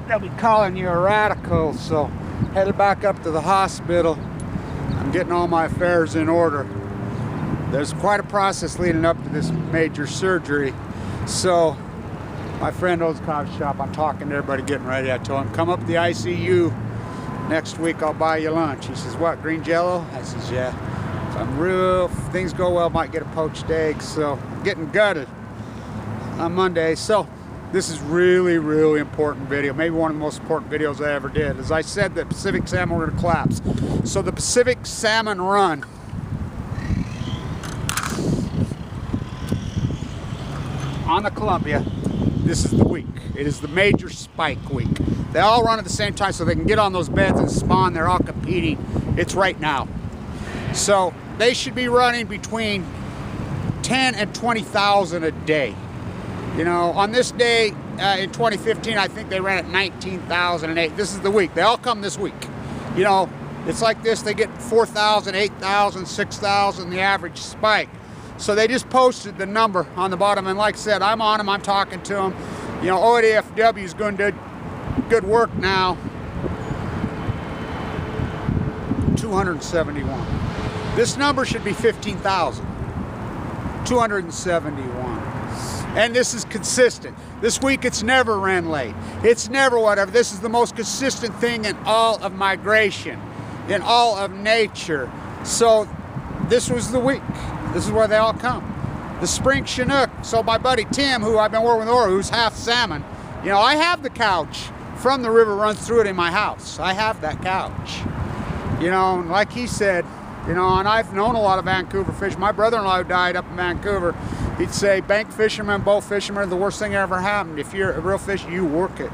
they'll be calling you a radical. So headed back up to the hospital. I'm getting all my affairs in order. There's quite a process leading up to this major surgery. So my friend owns a coffee shop. I'm talking to everybody, getting ready. I told him, come up to the ICU next week, I'll buy you lunch. He says, what, green jello? I says, yeah. If I'm real, if things go well, might get a poached egg. So I'm getting gutted on Monday. So this is really, really important video. Maybe one of the most important videos I ever did. As I said, the Pacific salmon were gonna collapse. So the Pacific Salmon Run on the Columbia, this is the week. It is the major spike week. They all run at the same time so they can get on those beds and spawn. They're all competing. It's right now. So they should be running between 10 and 20,000 a day. You know, on this day in 2015, I think they ran at 19,008. This is the week. They all come this week. You know, it's like this. They get 4,000, 8,000, 6,000, the average spike. So they just posted the number on the bottom. And like I said, I'm on them. I'm talking to them. You know, OADFW is going to do good work now. 271. This number should be 15,000. 271. And this is consistent. This week it's never ran late. It's never whatever. This is the most consistent thing in all of migration, in all of nature. So this was the week. This is where they all come. The spring Chinook. So my buddy Tim, who I've been working with, who's half salmon, you know, I have the couch from the river runs through it in my house. I have that couch. You know, like he said, you know, and I've known a lot of Vancouver fish. My brother-in-law who died up in Vancouver, he'd say bank fishermen, boat fishermen are the worst thing that ever happened. If you're a real fish, you work it.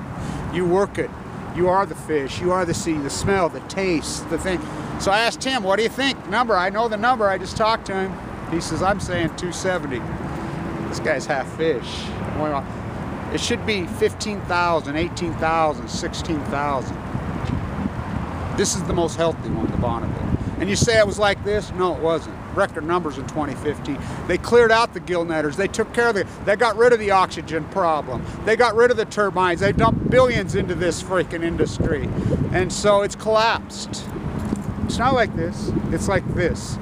You work it. You are the fish. You are the sea, the smell, the taste, the thing. So I asked him, what do you think? Number, I know the number. I just talked to him. He says, I'm saying 270. This guy's half fish. Well, it should be 15,000, 18,000, 16,000. This is the most healthy one, the Bonneville. And you say it was like this? No, it wasn't. Record numbers in 2015. They cleared out the gill netters. They took care of they got rid of the oxygen problem. They got rid of the turbines. They dumped billions into this freaking industry. And so it's collapsed. It's not like this. It's like this.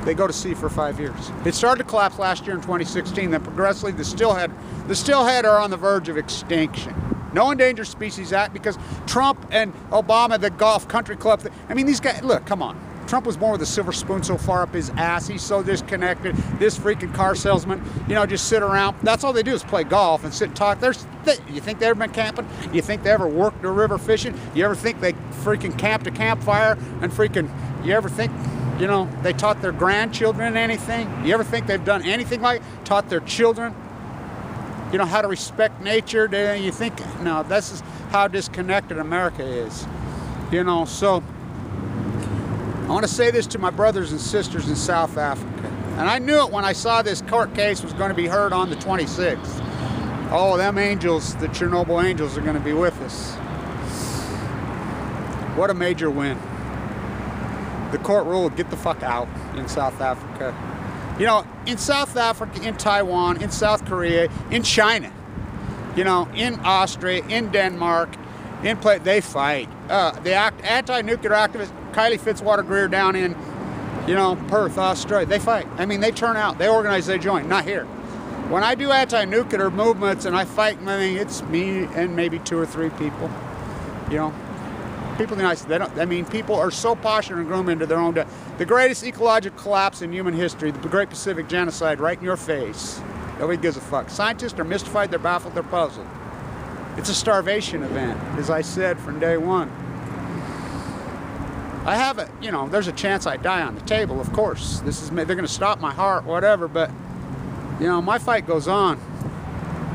They go to sea for 5 years. It started to collapse last year in 2016. Then progressively, the steelhead are on the verge of extinction. No Endangered Species Act, because Trump and Obama, the Gulf Country Club, I mean, these guys, look, come on. Trump was born with a silver spoon so far up his ass. He's so disconnected. This freaking car salesman, you know, just sit around. That's all they do is play golf and sit and talk. You think they ever been camping? You think they ever worked the river fishing? You ever think they freaking camped a campfire and freaking, you ever think, you know, they taught their grandchildren anything? You ever think they've done anything like taught their children, you know, how to respect nature? You think, no, this is how disconnected America is. You know, so I want to say this to my brothers and sisters in South Africa. And I knew it when I saw this court case was going to be heard on the 26th. Oh, them angels, the Chernobyl angels, are going to be with us. What a major win. The court ruled, get the fuck out in South Africa. You know, in South Africa, in Taiwan, in South Korea, in China, you know, in Austria, in Denmark, they fight. The anti-nuclear activist Kylie Fitzwater-Greer down in, you know, Perth, Australia, they fight. I mean, they turn out, they organize, they join. Not here. When I do anti-nuclear movements and I fight, I mean, it's me and maybe 2 or 3 people. You know, people, they don't. I mean, people are so passionate and groomed into their own death. The greatest ecological collapse in human history, the Great Pacific Genocide, right in your face. Nobody gives a fuck. Scientists are mystified, they're baffled, they're puzzled. It's a starvation event, as I said from day one. I have it, you know, there's a chance I die on the table, of course. They're going to stop my heart, whatever, but, you know, my fight goes on.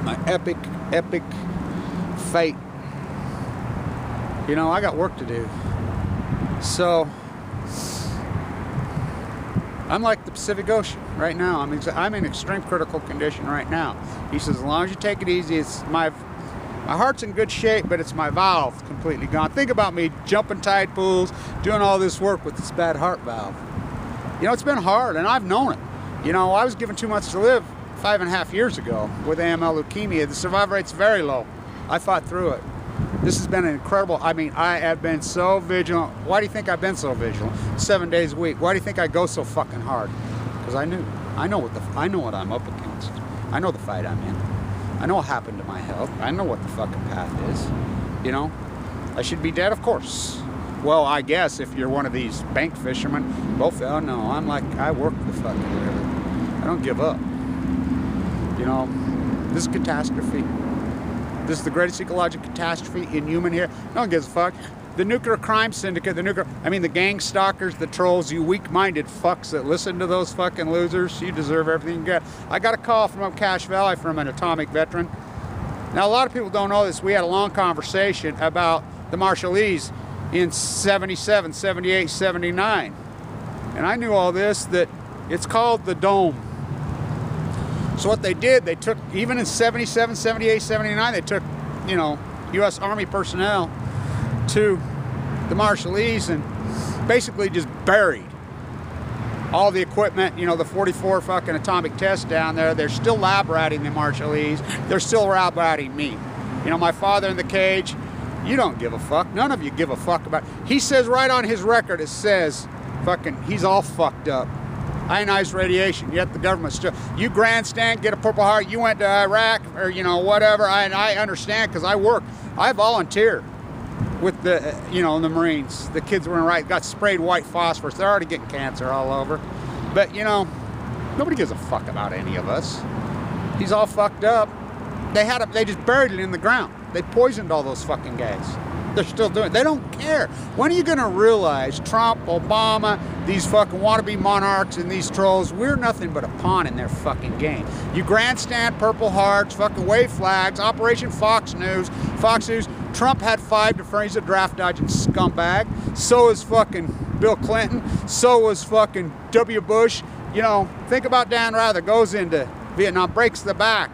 My epic, epic fight. You know, I got work to do. So, I'm like the Pacific Ocean right now. I'm in extreme critical condition right now. He says, as long as you take it easy, it's my heart's in good shape, but it's my valve completely gone. Think about me jumping tide pools, doing all this work with this bad heart valve. You know, it's been hard, and I've known it. You know, I was given 2 months to live 5.5 years ago with AML leukemia. The survival rate's very low. I fought through it. This has been an incredible, I mean, I have been so vigilant. Why do you think I've been so vigilant? 7 days a week. Why do you think I go so fucking hard? Because I know what I'm up against. I know the fight I'm in. I know what happened to my health. I know what the fucking path is. You know, I should be dead, of course. Well, I guess if you're one of these bank fishermen, both, oh no, I'm like, I work the fucking river. I don't give up. You know, this is catastrophe. This is the greatest ecological catastrophe in human here. No one gives a fuck. The nuclear crime syndicate, the gang stalkers, the trolls, you weak-minded fucks that listen to those fucking losers, you deserve everything you get. I got a call from up Cache Valley from an atomic veteran. Now, a lot of people don't know this. We had a long conversation about the Marshallese in 77, 78, 79. And I knew all this, that it's called the Dome. So what they did, they took, even in 77, 78, 79, they took, you know, U.S. Army personnel to the Marshallese and basically just buried all the equipment, you know, the 44 fucking atomic tests down there. They're still lab ratting the Marshallese. They're still lab ratting me. You know, my father in the cage, you don't give a fuck. None of you give a fuck about. He says right on his record, it says, fucking, he's all fucked up. Ionized radiation, yet the government still, you grandstand, get a Purple Heart, you went to Iraq, or, you know, whatever. I understand, because I volunteer with the, you know, the Marines. The kids were in Iraq, got sprayed white phosphorus. They're already getting cancer all over. But, you know, nobody gives a fuck about any of us. He's all fucked up. They just buried it in the ground. They poisoned all those fucking guys. They're still doing it. They don't care. When are you going to realize Trump, Obama, these fucking wannabe monarchs and these trolls, we're nothing but a pawn in their fucking game. You grandstand, Purple Hearts, fucking wave flags, Operation Fox News. Trump had 5 to frame. He's a draft dodging scumbag. So is fucking Bill Clinton. So was fucking W. Bush. You know, think about Dan Rather, goes into Vietnam, breaks the back.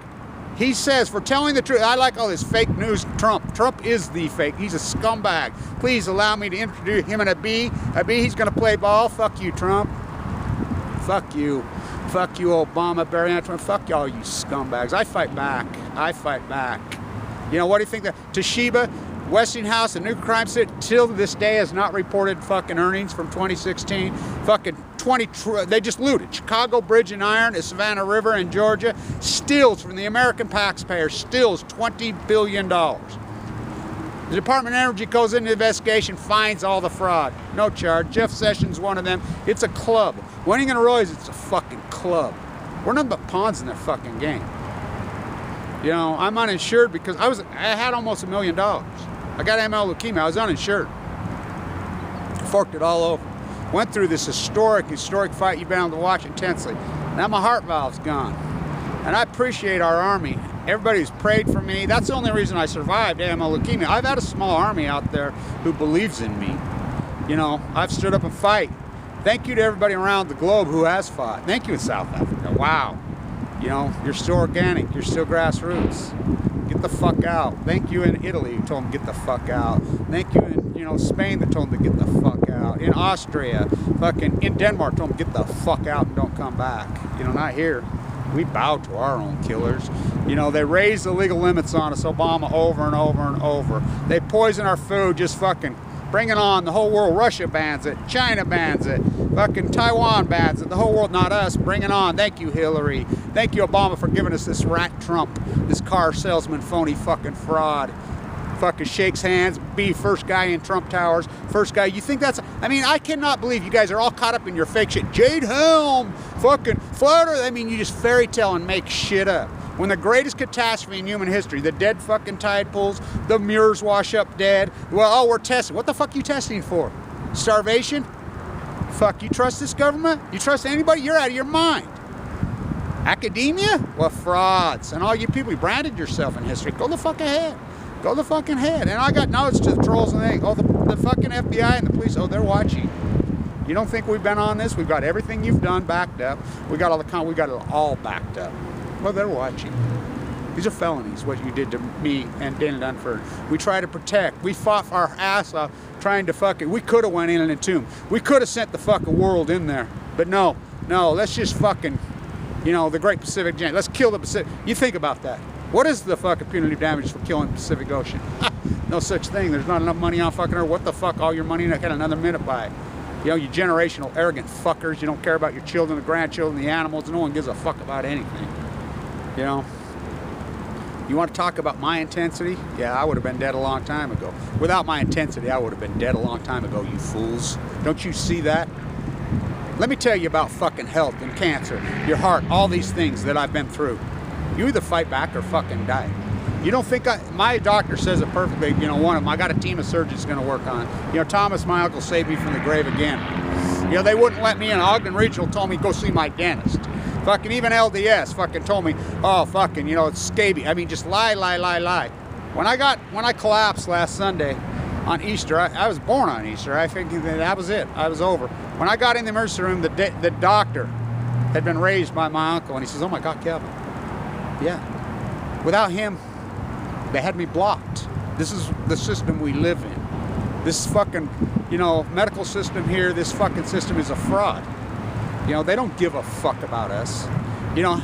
He says, for telling the truth, I like all this fake news, Trump. Trump is the fake. He's a scumbag. Please allow me to introduce him and a B. He's going to play ball. Fuck you, Trump. Fuck you. Fuck you, Obama, Barry Antoine. Fuck y'all, you scumbags. I fight back. I fight back. You know, what do you think that Toshiba, Westinghouse, and nuclear crime city, till this day has not reported fucking earnings from 2016. Fucking they just looted. Chicago Bridge and Iron, the Savannah River in Georgia, steals from the American taxpayer, steals $20 billion. The Department of Energy goes into the investigation, finds all the fraud. No charge. Jeff Sessions, one of them. It's a club. When are you going to realize it's a fucking club? We're nothing but pawns in their fucking game. You know, I'm uninsured because I had almost $1 million. I got AML leukemia. I was uninsured. Forked it all over. Went through this historic fight you've been able to watch intensely. Now my heart valve's gone. And I appreciate our Army. Everybody who's prayed for me. That's the only reason I survived AML leukemia. I've had a small Army out there who believes in me. You know, I've stood up and fight. Thank you to everybody around the globe who has fought. Thank you in South Africa. Wow. You know, you're still organic. You're still grassroots. Get the fuck out. Thank you in Italy who told them to get the fuck out. Thank you in, you know, Spain that told them to get the fuck out. In Austria, fucking in Denmark told them to get the fuck out and don't come back. You know, not here. We bow to our own killers. You know, they raise the legal limits on us, Obama, over and over and over. They poison our food, just fucking bring it on. The whole world. Russia bans it. China bans it. Fucking Taiwan bans it. The whole world, not us. Bring it on. Thank you, Hillary. Thank you, Obama, for giving us this rat Trump, this car salesman, phony fucking fraud. Fucking shakes hands, be first guy in Trump Towers, first guy. You think that's, I mean, I cannot believe you guys are all caught up in your fake shit. Jade Helm, fucking flutter. I mean, you just fairy tale and make shit up. When the greatest catastrophe in human history, the dead fucking tide pools, the mirrors wash up dead. Well, oh, we're testing. What the fuck are you testing for? Starvation? Fuck, you trust this government? You trust anybody? You're out of your mind. Academia? Well, frauds. And all you people, you branded yourself in history. Go the fuck ahead. Go the fucking ahead. And I got knowledge to the trolls and they, oh, the fucking FBI and the police, oh, they're watching. You don't think we've been on this? We've got everything you've done backed up. We got we got it all backed up. Well, they're watching. These are felonies, what you did to me and Dana Dunford. We try to protect. We fought our ass off trying to fucking, we could have went in and entombed. We could have sent the fucking world in there. But no, let's just fucking, you know, the Great Pacific Genocide. Let's kill the Pacific. You think about that. What is the fucking punitive damage for killing the Pacific Ocean? No such thing. There's not enough money on fucking Earth. What the fuck? All your money and I got another minute by it. You know, you generational, arrogant fuckers. You don't care about your children, the grandchildren, the animals. No one gives a fuck about anything. You know? You want to talk about my intensity? Yeah, I would have been dead a long time ago. Without my intensity, I would have been dead a long time ago, you fools. Don't you see that? Let me tell you about fucking health and cancer, your heart, all these things that I've been through. You either fight back or fucking die. You don't think my doctor says it perfectly, you know, one of them, I got a team of surgeons going to work on it. You know, Thomas, my uncle, saved me from the grave again. You know, they wouldn't let me in. Ogden Regional told me to go see my dentist. Fucking even LDS fucking told me, oh, fucking, you know, it's scabies. I mean, just lie. When I collapsed last Sunday on Easter, I was born on Easter. I figured that was it. I was over. When I got in the emergency room, the doctor had been raised by my uncle, and he says, oh my God, Kevin. Yeah. Without him, they had me blocked. This is the system we live in. This fucking, you know, medical system here, this fucking system is a fraud. You know, they don't give a fuck about us. You know,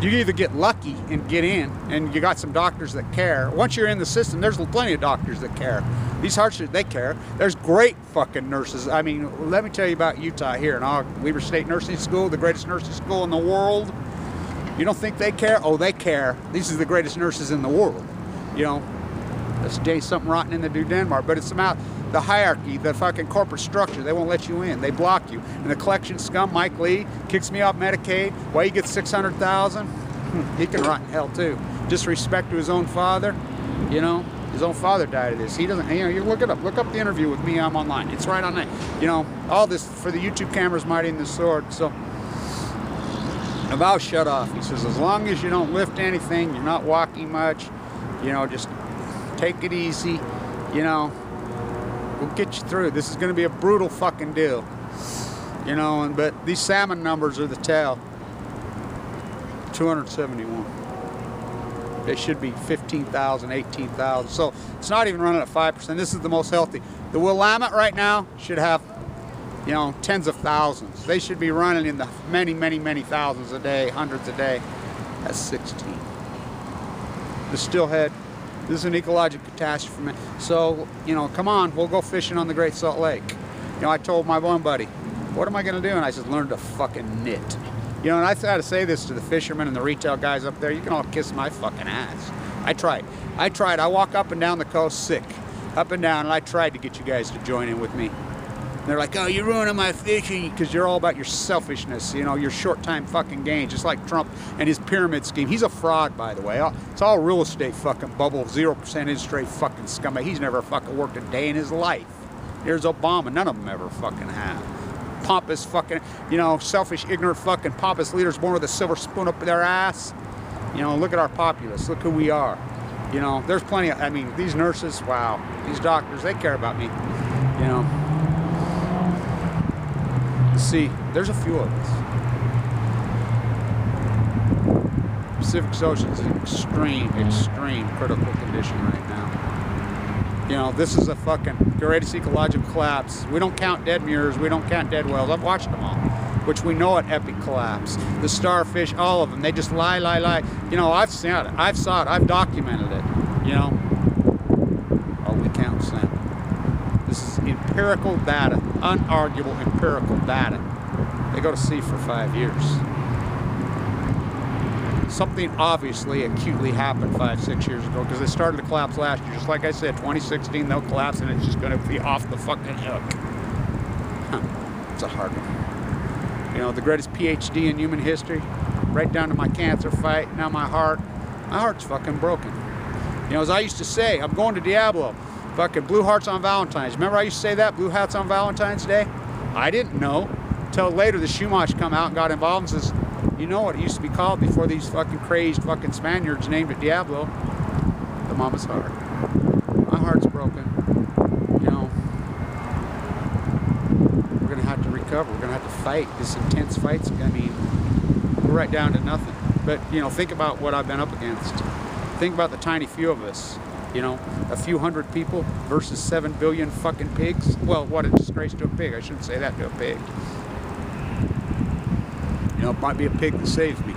you either get lucky and get in, and you got some doctors that care. Once you're in the system, there's plenty of doctors that care. These hearts, they care. There's great fucking nurses. I mean, let me tell you about Utah here in Weber State Nursing School, the greatest nursing school in the world. You don't think they care? Oh, they care. These are the greatest nurses in the world. You know, there's something rotten in the New Denmark, but it's about the hierarchy, the fucking corporate structure. They won't let you in. They block you. And the collection scum, Mike Lee, kicks me off Medicaid. Why he gets $600,000? He can rot in hell too. Disrespect to his own father. You know, his own father died of this. He doesn't. You know, you look it up. Look up the interview with me. I'm online. It's right on there. You know, all this for the YouTube cameras mighty in the sword. So. The valve shut off. He says, as long as you don't lift anything, you're not walking much, you know, just take it easy, you know, we'll get you through. This is going to be a brutal fucking deal, you know, but these salmon numbers are the tell. 271. They should be 15,000, 18,000. So it's not even running at 5%. This is the most healthy. The Willamette right now should have, you know, tens of thousands. They should be running in the many thousands a day, hundreds a day. That's 16. The Steelhead, this is an ecological catastrophe. So, you know, come on, we'll go fishing on the Great Salt Lake. You know, I told my one buddy, what am I going to do? And I said, learn to fucking knit. You know, and I try to say this to the fishermen and the retail guys up there, you can all kiss my fucking ass. I tried. I walk up and down the coast sick, up and down, and I tried to get you guys to join in with me. They're like, oh, you're ruining my fishing because you're all about your selfishness, you know, your short-time fucking gain, just like Trump and his pyramid scheme. He's a fraud, by the way. It's all real estate fucking bubble, 0% interest rate fucking scumbag. He's never fucking worked a day in his life. Here's Obama. None of them ever fucking have. Pompous fucking, you know, selfish, ignorant fucking pompous leaders born with a silver spoon up their ass. You know, look at our populace. Look who we are. You know, there's plenty of, I mean, these nurses, wow. These doctors, they care about me, you know. See, there's a few of us. Pacific Ocean is in extreme critical condition right now. You know, this is a fucking greatest ecological collapse. We don't count dead mures, we don't count dead whales. I've watched them all, which we know an epic collapse. The starfish, all of them, they just lie. You know, I've seen it, I've saw it, I've documented it, you know. Oh, we count salmon. This is empirical data, unarguable empirical data. They go to sea for 5 years. Something obviously acutely happened 5-6 years ago because they started to collapse last year. Just like I said, 2016 they'll collapse and it's just going to be off the fucking hook. It's a hard one. You know, the greatest PhD in human history, right down to my cancer fight, now my heart's fucking broken. You know, as I used to say, I'm going to Diablo. Fucking blue hearts on Valentine's. Remember I used to say that? Blue hats on Valentine's Day? I didn't know. Until later the Shumach come out and got involved and says, you know what it used to be called before these fucking crazed fucking Spaniards named it Diablo? The mama's heart. My heart's broken. You know, we're going to have to recover. We're going to have to fight this intense fights. I mean, we're right down to nothing. But, you know, think about what I've been up against. Think about the tiny few of us. You know, a few hundred people versus 7 billion fucking pigs. Well, what a disgrace to a pig. I shouldn't say that to a pig. You know, it might be a pig that saves me.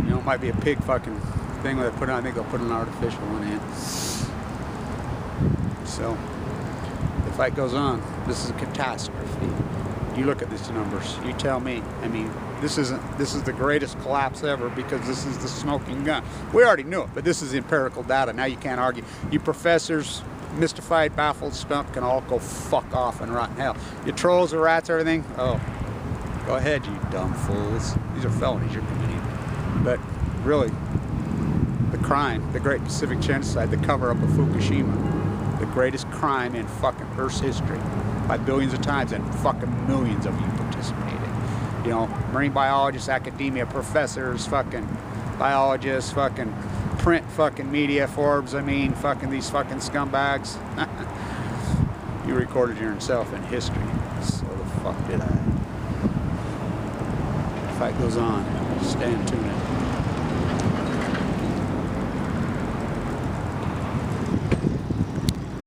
You know, it might be a pig fucking thing where they put on, I think they'll put an artificial one in. So the fight goes on. This is a catastrophe. You look at these numbers. You tell me. I mean, this is the greatest collapse ever because this is the smoking gun. We already knew it, but this is empirical data. Now you can't argue. You professors, mystified, baffled, stumped, can all go fuck off and rot in hell. You trolls, the rats, everything. Oh, go ahead, you dumb fools. These are felonies you're committing. But really, the crime, the Great Pacific Genocide, the cover-up of Fukushima, the greatest crime in fucking Earth's history, by billions of times, and fucking millions of you participated. You know, marine biologists, academia, professors, fucking biologists, fucking print fucking media, Forbes, I mean, fucking these fucking scumbags. You recorded yourself in history. So the fuck did I? The fight goes on. Stand tuned.